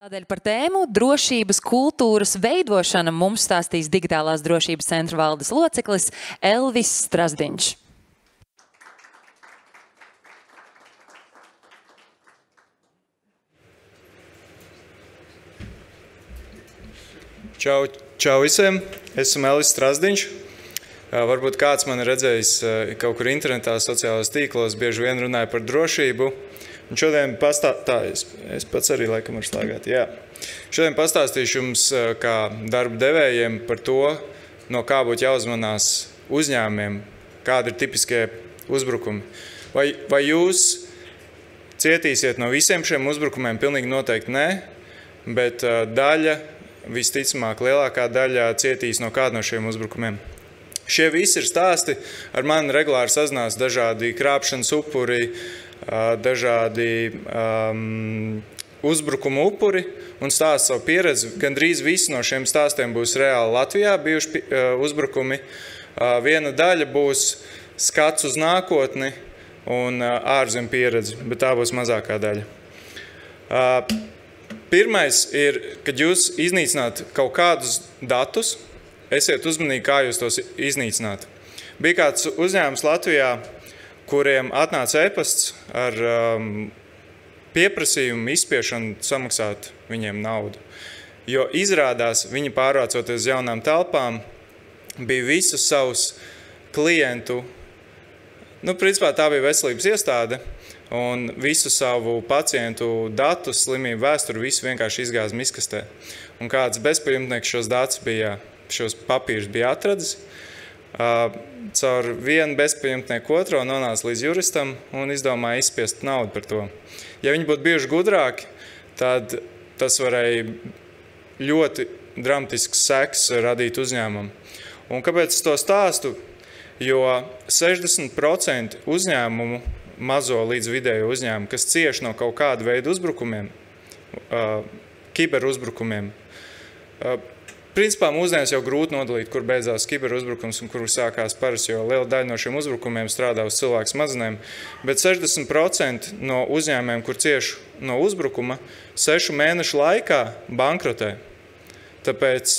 Tādēļ par tēmu drošības kultūras veidošana mums stāstīs Digitālās drošības centra valdes loceklis Elvis Strazdiņš. Čau visiem, esmu Elvis Strazdiņš. Varbūt kāds man ir redzējis kaut kur internetā, sociālajos tīklos, bieži vien runāja par drošību. Un šodien es pats arī laikam varu slēgāt, jā. Šodien pastāstīšu jums kā darba devējiem par to, no kā būtu jāuzmanās uzņēmumiem, kādi ir tipiskie uzbrukumi. Vai jūs cietīsiet no visiem šiem uzbrukumiem? Pilnīgi noteikti nē, bet daļa, visticamāk lielākā daļa cietīs no kāda no šiem uzbrukumiem. Šie visi ir stāsti, ar mani regulāri sazinās dažādi krāpšanas upuri, dažādi uzbrukumu upuri un stāsta savu pieredzi. Gandrīz visi no šiem stāstiem būs reāli Latvijā bijuši uzbrukumi. Viena daļa būs skats uz nākotni un ārzem pieredzi, bet tā būs mazākā daļa. Pirmais ir, kad jūs iznīcināt kaut kādus datus, esiet uzmanīgi, kā jūs tos iznīcināt. Bija kāds uzņēmums Latvijā, kuriem atnāca e-pasts ar pieprasījumu izspiešanu samaksāt viņiem naudu. Jo izrādās, viņi pārvācoties uz jaunām telpām, bija visus savus klientu, principā tā bija veselības iestāde, un visu savu pacientu datus, slimību vēsturi, visu vienkārši izgāza miskastē. Un kāds bezpajumtnieks šos papīrus bija atradis, caur vienu bezpajumtnieku otro nonāca līdz juristam un izdomāja izspiest naudu par to. Ja viņi būtu bijuši gudrāki, tad tas varēja ļoti dramatisks seks radīt uzņēmumu. Un kāpēc es to stāstu? Jo 60% uzņēmumu, mazo līdz vidējo uzņēmumu, kas cieš no kaut kāda veida uzbrukumiem, kiberuzbrukumiem, principā mūsdienās jau grūti nodalīt, kur beidzās kiberuzbrukums un kur sākās parasti, jo liela daļa no šiem uzbrukumiem strādā uz cilvēku smadzenēm. Bet 60% no uzņēmumiem, kur cieš no uzbrukuma, 6 mēnešu laikā bankrotē. Tāpēc,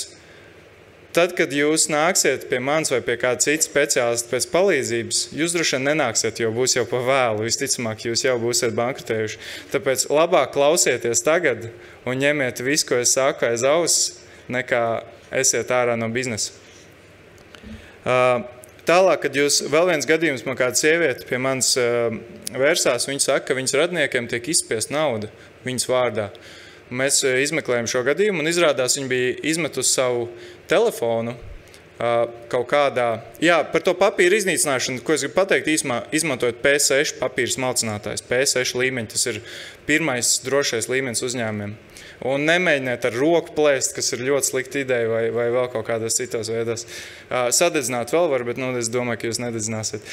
tad, kad jūs nāksiet pie manis vai pie kāda cita speciālista pēc palīdzības, jūs droši vien nenāksiet, jo būs jau pa vēlu. Visticamāk, jūs jau būsiet bankrotējuši. Tāpēc labāk klausieties tagad un ņemiet visu, ko es saku aiz auss, nekā esiet ārā no biznesa. Tālāk, kad vēl viens gadījums, man kāda sieviete pie manis vērsās, viņa saka, ka viņas radniekiem tiek izspiest nauda viņas vārdā. Mēs izmeklējam šo gadījumu un izrādās, viņa bija izmetusi savu telefonu kaut kādā, par to papīru iznīcināšanu, ko es gribu pateikt īsumā, izmantojot P6 papīra smalcinātājs. P6 līmeņi, tas ir pirmais drošais līmenis uzņēmumiem. Un nemēģiniet ar roku plēst, kas ir ļoti slikta ideja vai vēl kaut kādās citos veidos. Sadedzināt vēl var, bet es domāju, ka jūs nededzināsiet.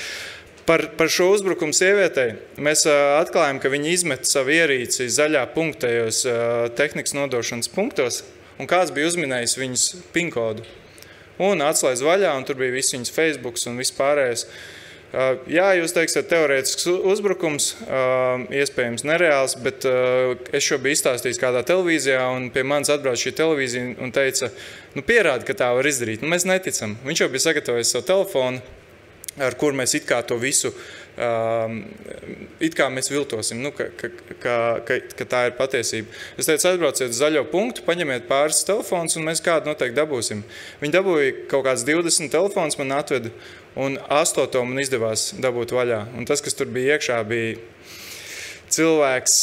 Par šo uzbrukumu sievietei mēs atklājam, ka viņi izmet savu ierīci zaļā punktajos tehnikas nodošanas punktos, un kāds bija uzminējis viņas PIN kodu. Un atslēdz vaļā, un tur bija viss viņas Facebooks un viss pārējais. Jā, jūs teiksiet, teorētisks uzbrukums, iespējams nereāls, bet es šo biju izstāstījis kādā televīzijā, un pie manis atbrauc šī televīzija un teica, pierādi, ka tā var izdarīt. Mēs neticam. Viņš jau bija sagatavojis savu telefonu, ar kur mēs it kā to visu, it kā mēs viltosim, ka tā ir patiesība. Es teicu, atbrauciet uz zaļo punktu, paņemiet pāris telefonus, un mēs kādu noteikti dabūsim. Viņi dabūja kaut kāds 20 telefonus, man atveda, un 8. man izdevās dabūt vaļā. Un tas, kas tur bija iekšā, bija cilvēks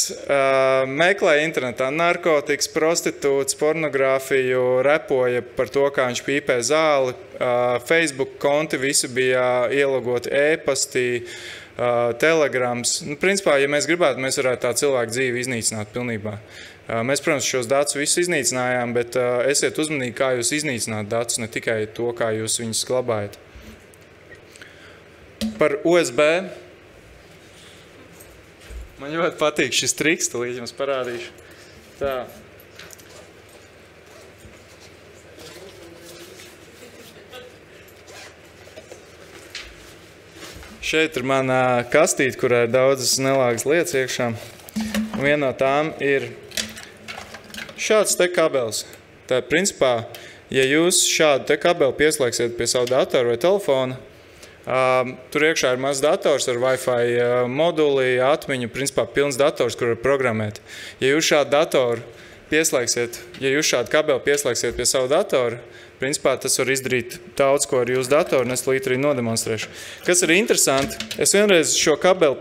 meklēja internetā narkotikas, prostitūts, pornogrāfiju, repoja par to, kā viņš pīpē zāli, Facebook konti, visi bija ielogoti e-pastī, telegrams. Principā, ja mēs gribētu, mēs varētu tā cilvēku dzīvi iznīcināt pilnībā. Mēs, protams, šos datus visus iznīcinājām, bet esiet uzmanīgi, kā jūs iznīcināt datus, ne tikai to, kā jūs viņus glabājat. Par USB. Man ļoti patīk šis triks, līdz jums parādīšu. Tā. Šeit ir mana kastīte, kurā ir daudzas nelāgas lietas iekšā. Viena no tām ir šāds te kabelis. Tā principā, ja jūs šādu te kabeli pieslēgsiet pie savu datoru vai telefonu, tur iekšā ir mazs dators ar Wi-Fi moduli, atmiņu, principā pilns dators, kur var programmēt. Ja jūs šādu datoru pieslēgsiet, ja jūs šādu kabeli pieslēgsiet pie savu datoru, principā tas var izdarīt daudz ko ar jūsu datoru, un es līdz arī nodemonstrēšu. Kas ir interesanti, es vienreiz šo kabeli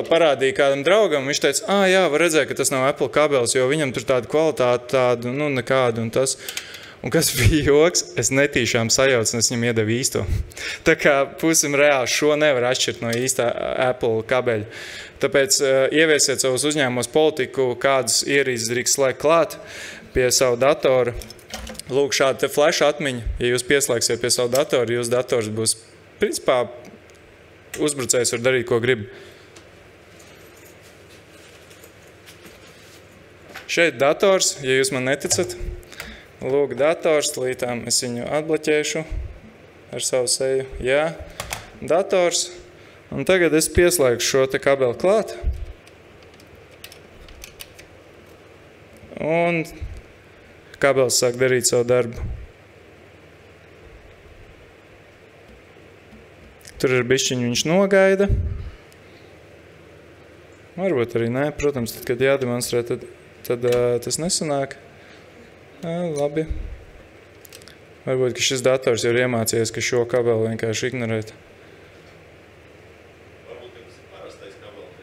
parādīju kādam draugam, viņš teica, jā, var redzēt, ka tas nav Apple kabelis, jo viņam tur tāda kvalitāte, tāda, nekāda un tas. Un kas bija joks, es netīšām sajaucu, un es viņam iedevu īsto. Tā kā būsim reāli, šo nevar atšķirt no īstā Apple kabeļa. Tāpēc ieviesiet savus uzņēmumos politiku, kādas ierīces drīkst slēgt klāt pie savu datoru. Lūk, šāda te flash atmiņa, ja jūs pieslēgsiet pie savu datoru, jūsu dators būs, principā, uzbrucējs var darīt, ko grib. Šeit dators, ja jūs man neticat. Lūk, dators, lītām es viņu atbloķēšu ar savu seju. Jā, dators. Un tagad es pieslēgšu šo te kabeli klāt. Un kabelis sāk darīt savu darbu. Tur ir bišķiņu viņš nogaida. Varbūt arī nē, protams, tad, kad jādemonstrē, tad tas nesanāk. Labi. Varbūt, ka šis dators jau ir iemācījies, ka šo kabeli vienkārši ignorēt. Varbūt, ka tas ir parastais kabelis.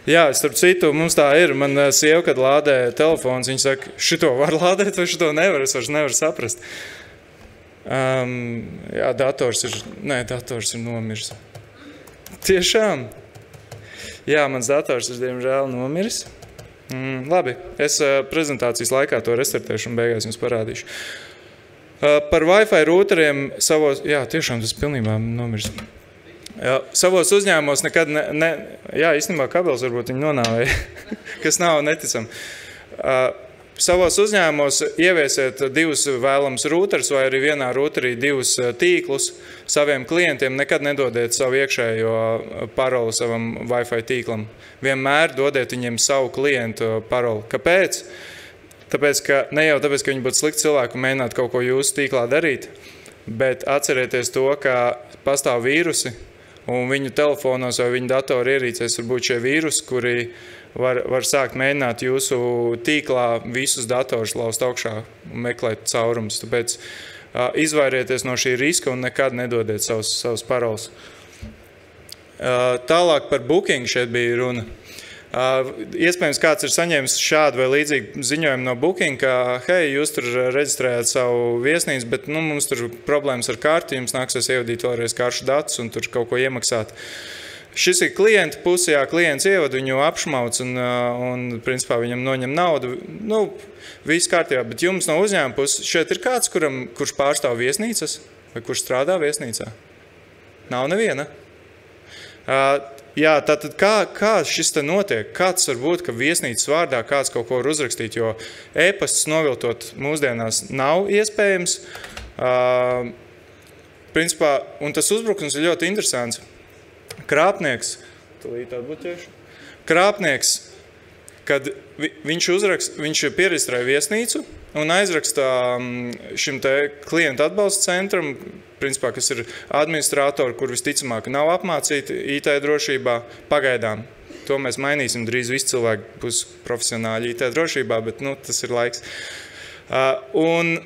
Jā, starp citu, mums tā ir. Man sieva, kad lādē telefons, viņa saka, šito var lādēt vai šito nevar, es vairs nevaru saprast. Jā, dators ir nomirs. Tiešām. Jā, mans dators ir diemžēl nomiris. Labi, es prezentācijas laikā to restartēšu un beigās jums parādīšu. Par Wi-Fi routeriem savos, jā, tiešām tas pilnībā nomirs. Savos uzņēmumos nekad jā, īstenībā kabelis varbūt viņi nonāvēja, kas nav neticam. Savos uzņēmumos ieviesiet divus vēlams routerus vai arī vienā routerī divus tīklus saviem klientiem. Nekad nedodiet savu iekšējo paroli savam Wi-Fi tīklam. Vienmēr dodiet viņiem savu klientu paroli. Kāpēc? Tāpēc, ka ne jau tāpēc, ka viņi būtu slikti cilvēki un mēģināt kaut ko jūsu tīklā darīt, bet atcerieties to, ka pastāv vīrusi un viņu telefonos vai viņu datoru ierīcēs var būt šie vīrusi, kuri var sākt mēģināt jūsu tīklā visus datorus laust augšā un meklēt caurumus. Tāpēc izvairieties no šī riska un nekad nedodiet savus paroles. Tālāk par Booking šeit bija runa. Iespējams, kāds ir saņēmis šādu vai līdzīgu ziņojumu no Booking, ka, hei, jūs tur reģistrējāt savu viesnīcu, bet mums tur problēmas ar karti, jums nāksies ievadīt vēlreiz karšu datus un tur kaut ko iemaksāt. Šis ir klienta puse, jā, klients ievada, viņu apšmauc un principā viņam noņem naudu. Viss kārtībā, bet jums no uzņēmuma puses šeit ir kāds, kurš pārstāv viesnīcas vai kurš strādā viesnīcā? Nav neviena. Jā, tātad kā šis te notiek? Kāds var būt, ka viesnīcas vārdā kāds kaut ko var uzrakstīt, jo e-pasts noviltot mūsdienās nav iespējams. Principā, un tas uzbrukums ir ļoti interesants. Krāpnieks, kad viņš pieregistrē viesnīcu un aizrakstā šim te klientu atbalsta centram, principā, kas ir administratori, kur visticamāk nav apmācīti IT drošībā, pagaidām. To mēs mainīsim, drīz visi cilvēki būs profesionāļi IT drošībā, bet tas ir laiks. Un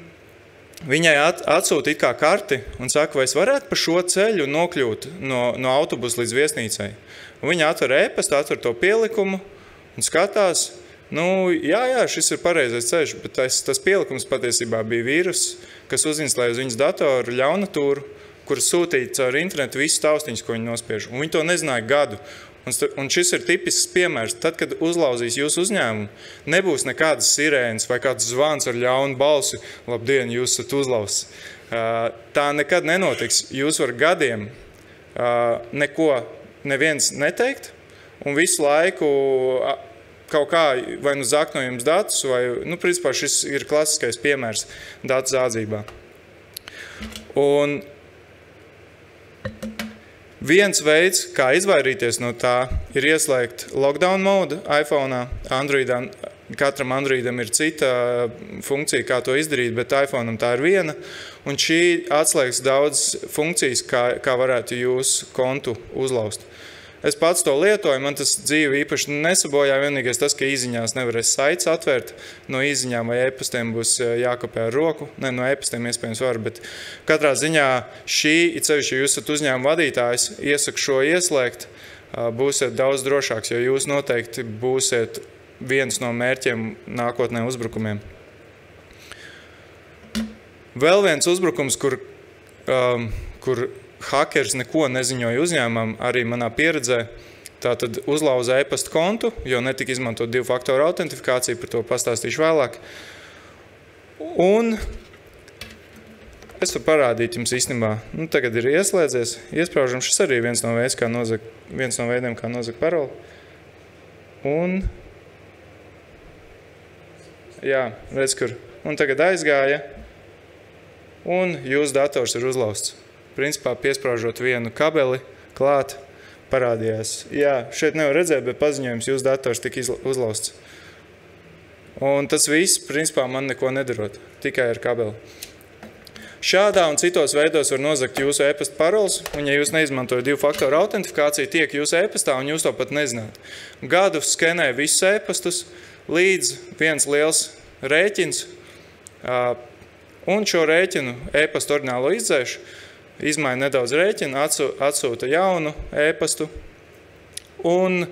viņai atsūta it kā karti un saka, vai es varētu pa šo ceļu nokļūt no autobusa līdz viesnīcai. Un viņa atver e-pastu, atver to pielikumu un skatās, jā, šis ir pareizais ceļš, bet tas pielikums patiesībā bija vīrus, kas uzinstalēja uz viņas datoru ļaunatūru, kur sūtīja caur internetu visus taustiņus, ko viņi nospiež. Un viņi to nezināja gadu. Un šis ir tipisks piemērs. Tad, kad uzlauzīs jūsu uzņēmumu, nebūs nekādas sirēnas vai kāds zvans ar ļaunu balsi. Labdien, jūs esat uzlauzis. Tā nekad nenotiks. Jūs var gadiem neko neviens neteikt un visu laiku kaut kā vai zakt no jums datus vai, principā šis ir klasiskais piemērs datu zādzībā. Un Viens veids, kā izvairīties no tā, ir ieslēgt lockdown modu iPhone'ā. Androidā, katram Androidam ir cita funkcija, kā to izdarīt, bet iPhone'am tā ir viena. Un šī atslēgs daudz funkcijas, kā varētu jūsu kontu uzlauzt. Es pats to lietoju, man tas dzīvi īpaši nesabojā, vienīgais tas, ka īziņās nevarēs saites atvērt, no īziņām vai e-pastiem būs jākopē ar roku, ne, no e-pastiem iespējams var, bet katrā ziņā šī, ceļš, ja jūs esat uzņēmuma vadītājs, iesaku šo ieslēgt, būsiet daudz drošāks, jo jūs noteikti būsiet viens no mērķiem nākotnē uzbrukumiem. Vēl viens uzbrukums, kur hakeris neko neziņoja uzņēmumam, arī manā pieredzē, tātad uzlauza e-pasta kontu, jo netika izmantot 2-faktoru autentifikāciju, par to pastāstīšu vēlāk. Un es varu parādīt jums īstenībā, tagad ir ieslēdzies, iespraužam, šis arī viens no veidiem, kā nozagt paroli. Un, jā, redz, kur. Un tagad aizgāja, un jūsu dators ir uzlausts. Principā piespraužot vienu kabeli klāt, parādījās. Jā, šeit nevar redzēt, bet paziņojums jūsu dators tika uzlausts. Un tas viss, principā, man neko nedarot, tikai ar kabeli. Šādā un citos veidos var nozagt jūsu e-pasta paroles, un ja jūs neizmantojat 2-faktoru autentifikāciju, tiek jūsu e-pastā, un jūs to pat nezināt. Gadu skenē visus e-pastus, līdz viens liels rēķins, un šo rēķinu e-pastu orģinālo izdzēšu, izmaina nedaudz rēķinu, atsūta jaunu e-pastu, un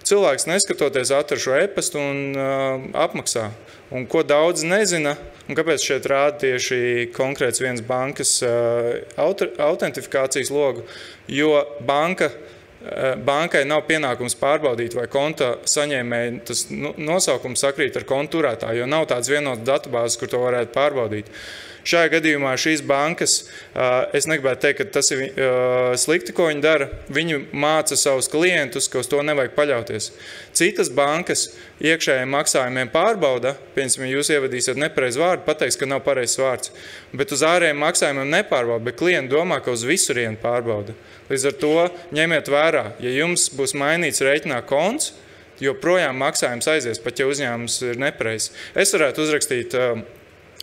cilvēks neskatoties atrod šo e-pastu un apmaksā. Un ko daudz nezina, un kāpēc šeit rāda tieši konkrēts viens bankas autentifikācijas logu, jo bankai nav pienākums pārbaudīt, vai konta saņēmēji tas nosaukums sakrīt ar kontu turētāju, jo nav tāds vienots datubāzes, kur to varētu pārbaudīt. Šajā gadījumā šīs bankas, es negribētu teikt, ka tas ir slikti, ko viņi dara. Viņi māca savus klientus, ka uz to nevajag paļauties. Citas bankas iekšējiem maksājumiem pārbauda, piemēram, jūs ievadīsiet nepareizu vārdu, pateiks, ka nav pareizs vārds. Bet uz ārējiem maksājumiem nepārbauda, bet klienti domā, ka uz visurienu pārbauda. Līdz ar to ņemiet vērā, ja jums būs mainīts rēķinā konts, joprojām maksājums aizies, pat ja uzņēmums ir nepareizs. Es varētu uzrakstīt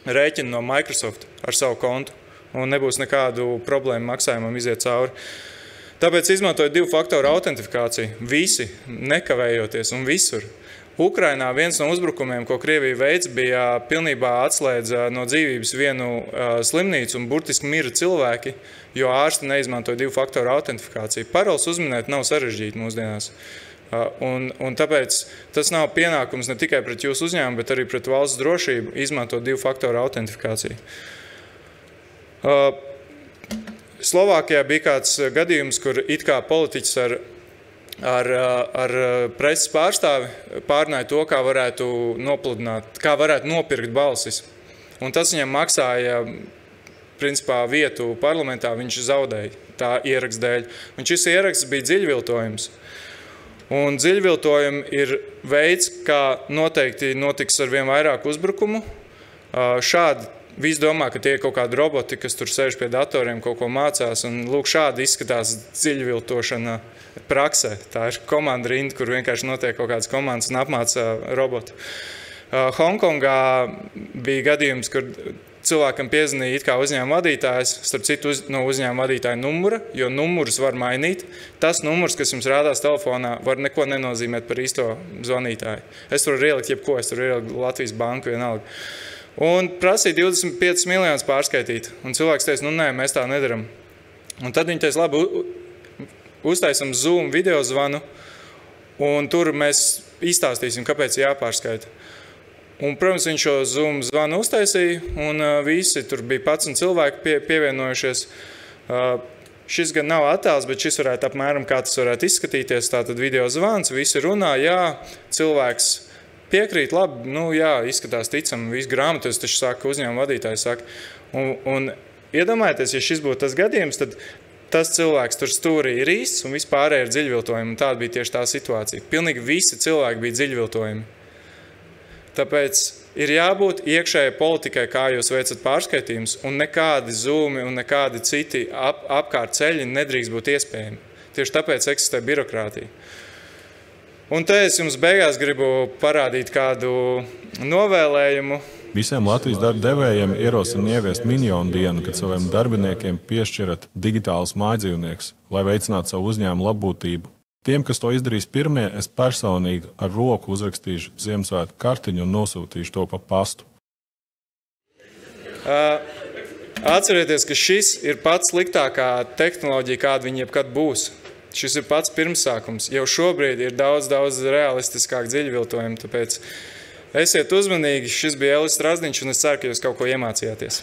rēķinu no Microsoft ar savu kontu, un nebūs nekādu problēmu maksājumam iziet cauri. Tāpēc izmantojot 2-faktoru autentifikāciju, visi, nekavējoties un visur. Ukrainā viens no uzbrukumiem, ko Krievija veids, bija pilnībā atslēdza no dzīvības vienu slimnīcu un burtiski mira cilvēki, jo ārsti neizmantoja 2-faktoru autentifikāciju. Paroles uzminēt nav sarežģīti mūsdienās. Un tāpēc tas nav pienākums ne tikai pret jūsu uzņēmumu, bet arī pret valsts drošību izmantot 2-faktoru autentifikāciju. Slovākijā bija kāds gadījums, kur it kā politiķis ar preses pārstāvi pārnāja to, kā varētu nopludināt, kā varētu nopirkt balsis. Un tas viņam maksāja, principā, vietu parlamentā, viņš zaudēja tā ieraksta dēļ. Un šis ieraksts bija dziļviltojums. Un dziļviltojumi ir veids, kā noteikti notiks ar vien vairāk uzbrukumu. Šādi visi domā, ka tie ir kaut kādi roboti, kas tur sēž pie datoriem, kaut ko mācās. Un lūk, šādi izskatās dziļviltošana praksē. Tā ir komanda rinda, kur vienkārši notiek kaut kādas komandas un apmāca robotu. Hongkongā bija gadījums, kur cilvēkam piezvanīja it kā uzņēmuma vadītājs, starp citu no uzņēmuma vadītāja numura, jo numurus var mainīt. Tas numurs, kas jums rādās telefonā, var neko nenozīmēt par īsto zvanītāju. Es varu ielikt jebko, es varu ielikt Latvijas banku vienalga. Un prasīja 25 miljonus pārskaitīt. Un cilvēks teica, nē, mēs tā nedaram. Un tad viņi teica, labi, uztaisam Zoom video zvanu, un tur mēs izstāstīsim, kāpēc jāpārskaita. Un, protams, viņš šo Zoom zvanu uztaisīja, un visi tur bija 11 cilvēki pievienojušies. Šis gan nav attēls, bet šis varētu apmēram, kā tas varētu izskatīties. Tātad video zvans, visi runā, jā, cilvēks piekrīt, labi, jā, izskatās ticam, visu grāmatas, taču saka, uzņēmuma vadītājs saka. Un iedomājieties, ja šis būtu tas gadījums, tad tas cilvēks tur stūrī ir īsts un vispārēji ir dziļviltojumi. Un tāda bija tieši tā situācija. Pilnīgi visi cilvēki bija dziļviltojumi. Tāpēc ir jābūt iekšējai politikai, kā jūs veicat pārskaitījumus, un nekādi zūmi un nekādi citi apkārt ceļi nedrīkst būt iespējami. Tieši tāpēc eksistē birokrātija. Un te es jums beigās gribu parādīt kādu novēlējumu. Visiem Latvijas darba devējiem ierosina ieviest miljonu dienu, kad saviem darbiniekiem piešķirat digitālus mājdzīvniekus, lai veicinātu savu uzņēmumu labbūtību. Tiem, kas to izdarīs pirmie, es personīgi ar roku uzrakstīšu Ziemassvētku kartiņu un nosūtīšu to pa pastu. Atcerieties, ka šis ir pats sliktākā tehnoloģija, kāda viņa jebkad būs. Šis ir pats pirmsākums. Jau šobrīd ir daudz realistiskāk dziļviltojumi, tāpēc esiet uzmanīgi. Šis bija Elvis Strazdiņš, un es ceru, ka jūs kaut ko iemācījāties.